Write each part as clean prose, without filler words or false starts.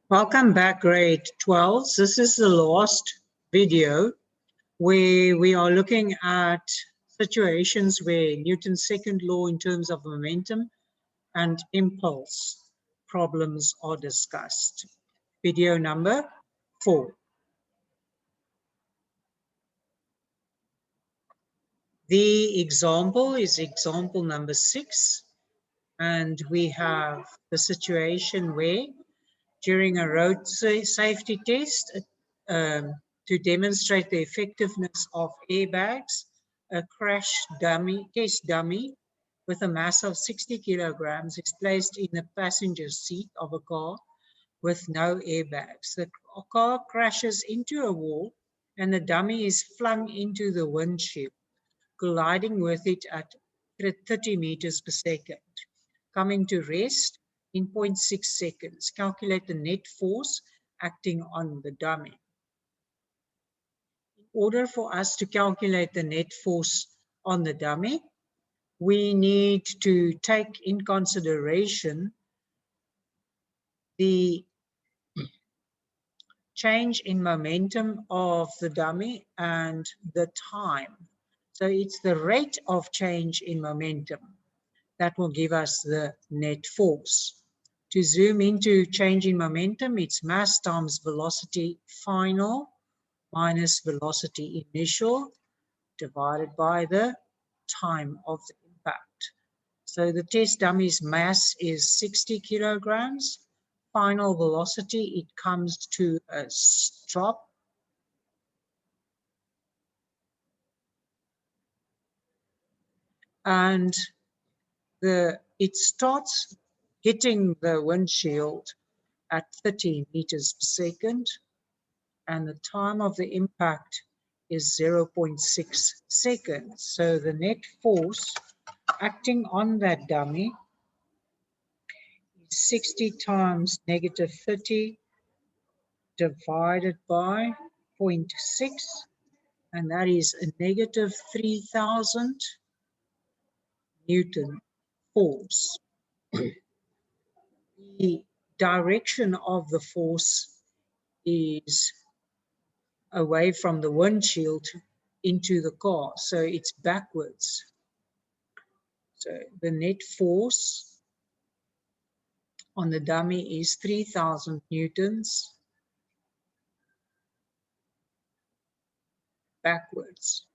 Welcome back, grade 12. This is the last video where we are looking at situations where Newton's second law in terms of momentum and impulse problems are discussed. Video number 4. The example is example number 6, and we have the situation where during a road safety test to demonstrate the effectiveness of airbags, a crash test dummy with a mass of 60 kilograms is placed in the passenger seat of a car with no airbags. The car crashes into a wall and the dummy is flung into the windshield, colliding with it at 30 meters per second. Coming to rest in 0.6 seconds. Calculate the net force acting on the dummy. In order for us to calculate the net force on the dummy, we need to take in consideration the change in momentum of the dummy and the time. So it's the rate of change in momentum that will give us the net force. To zoom into change in momentum, it's mass times velocity final minus velocity initial divided by the time of the impact. So the test dummy's mass is 60 kilograms. Final velocity, it comes to a stop. And it starts hitting the windshield at 30 meters per second, and the time of the impact is 0.6 seconds. So the net force acting on that dummy is 60 times negative 30 divided by 0.6, and that is a negative 3,000 Newton force. The direction of the force is away from the windshield into the car, so it's backwards. So the net force on the dummy is 3,000 newtons backwards.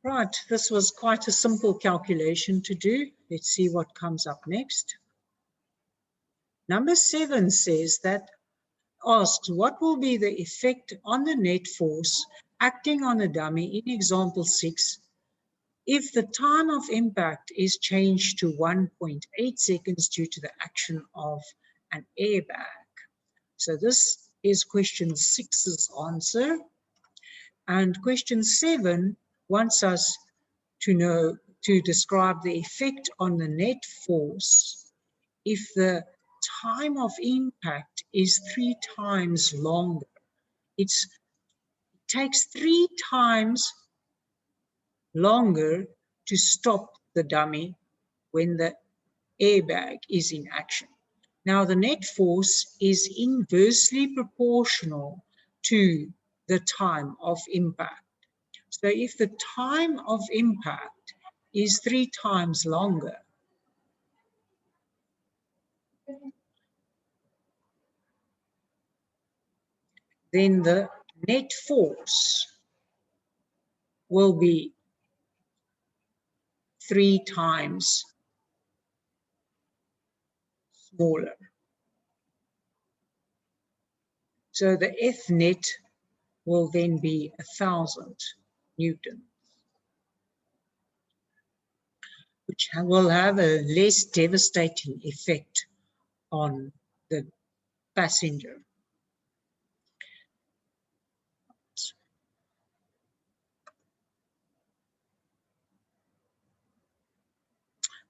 Right, this was quite a simple calculation to do. Let's see what comes up next. Number 7 says that, asks what will be the effect on the net force acting on a dummy in example 6 if the time of impact is changed to 1.8 seconds due to the action of an airbag. So this is question 6's answer. And question 7 wants us to describe the effect on the net force if the time of impact is 3 times longer. It takes 3 times longer to stop the dummy when the airbag is in action. Now the net force is inversely proportional to the time of impact. So if the time of impact is 3 times longer, then the net force will be 3 times smaller. So the F net will then be 1,000 newtons, which will have a less devastating effect on the passenger.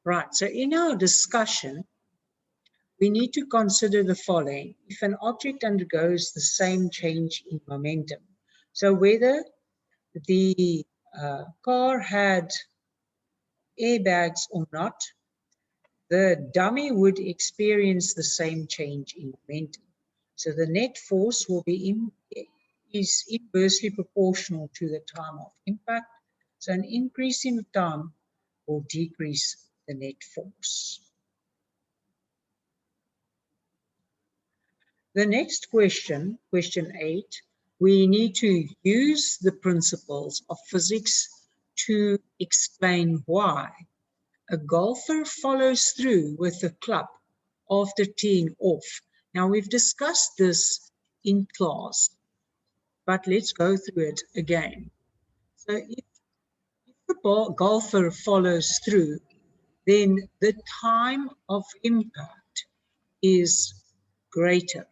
Right, so in our discussion, we need to consider the following. If an object undergoes the same change in momentum, so whether the car had airbags or not, the dummy would experience the same change in momentum. So the net force will be is inversely proportional to the time of impact. So an increase in time will decrease the net force. The next question, question 8, we need to use the principles of physics to explain why a golfer follows through with the club after teeing off. Now, we've discussed this in class, but let's go through it again. So if the golfer follows through, then the time of impact is greater.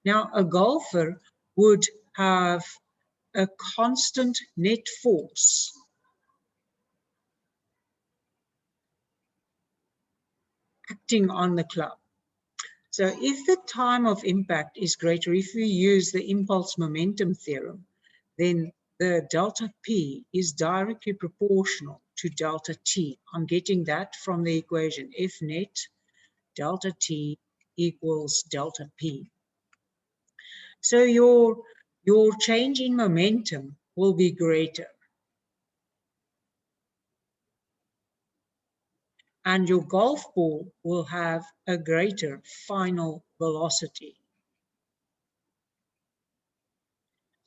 Now, a golfer would have a constant net force acting on the club. So if the time of impact is greater, if we use the impulse momentum theorem, then the delta P is directly proportional to delta T. I'm getting that from the equation F net delta T equals delta P. So your change in momentum will be greater. And your golf ball will have a greater final velocity.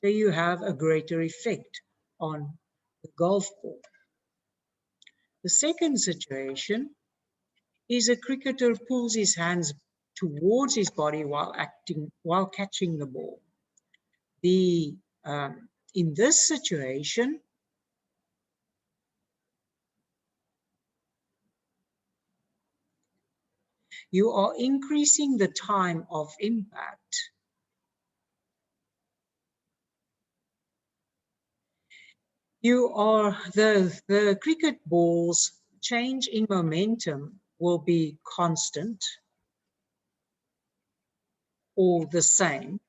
So you have a greater effect on the golf ball. The second situation is a cricketer pulls his hands towards his body while catching the ball. In this situation, you are increasing the time of impact. The cricket ball's change in momentum will be constant or the same.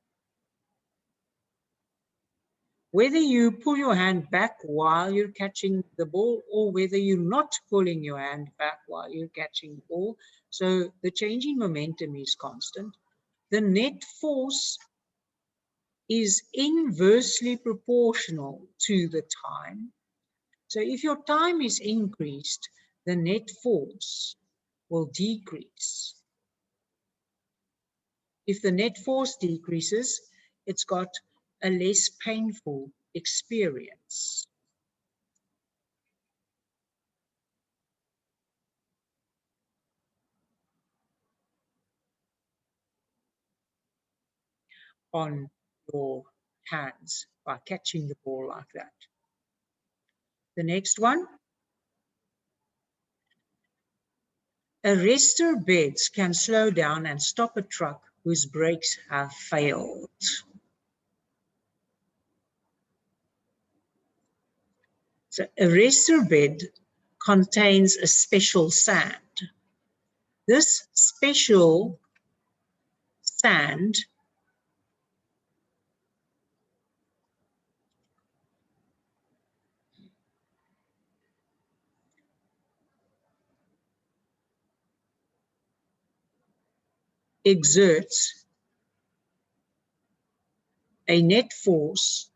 Whether you pull your hand back while you're catching the ball or whether you're not pulling your hand back while you're catching the ball. So the change in momentum is constant. The net force is inversely proportional to the time. So if your time is increased, the net force will decrease. If the net force decreases, it's got a less painful experience. On your hands by catching the ball like that. The next one, arrestor beds can slow down and stop a truck whose brakes have failed. So arrestor bed contains a special sand. This special sand exerts a net force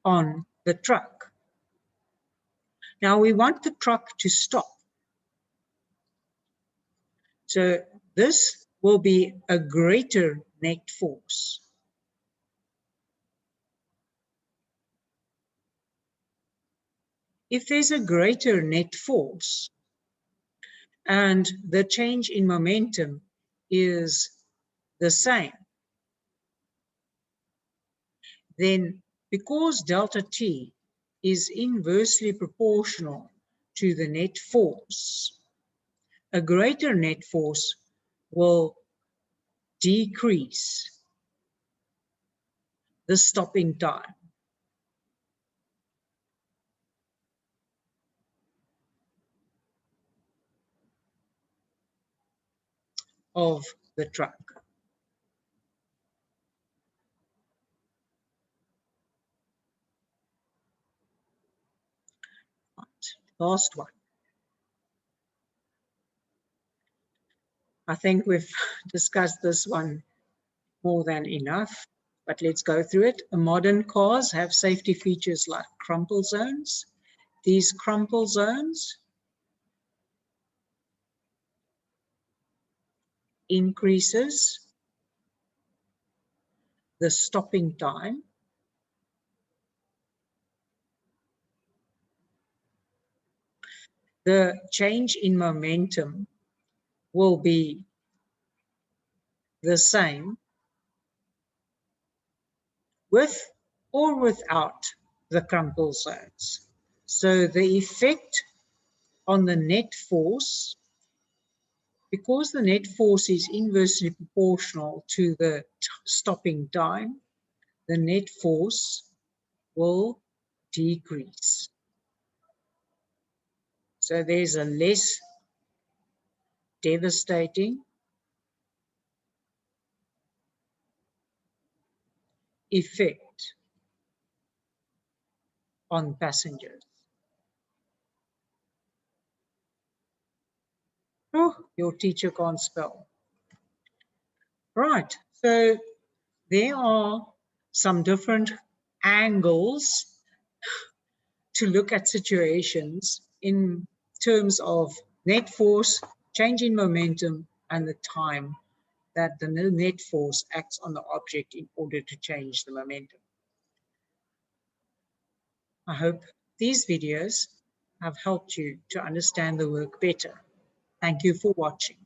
on the truck. Now we want the truck to stop. So this will be a greater net force. If there's a greater net force and the change in momentum is the same, then because delta T is inversely proportional to the net force, a greater net force will decrease the stopping time of the truck. Last one. I think we've discussed this one more than enough, but let's go through it. Modern cars have safety features like crumple zones. These crumple zones increases the stopping time the change in momentum will be the same with or without the crumple zones. So the effect on the net force, because the net force is inversely proportional to the stopping time, the net force will decrease. So there's a less devastating effect on passengers. Oh, your teacher can't spell. Right, so there are some different angles to look at situations in terms of net force, change in momentum, and the time that the net force acts on the object in order to change the momentum. I hope these videos have helped you to understand the work better. Thank you for watching.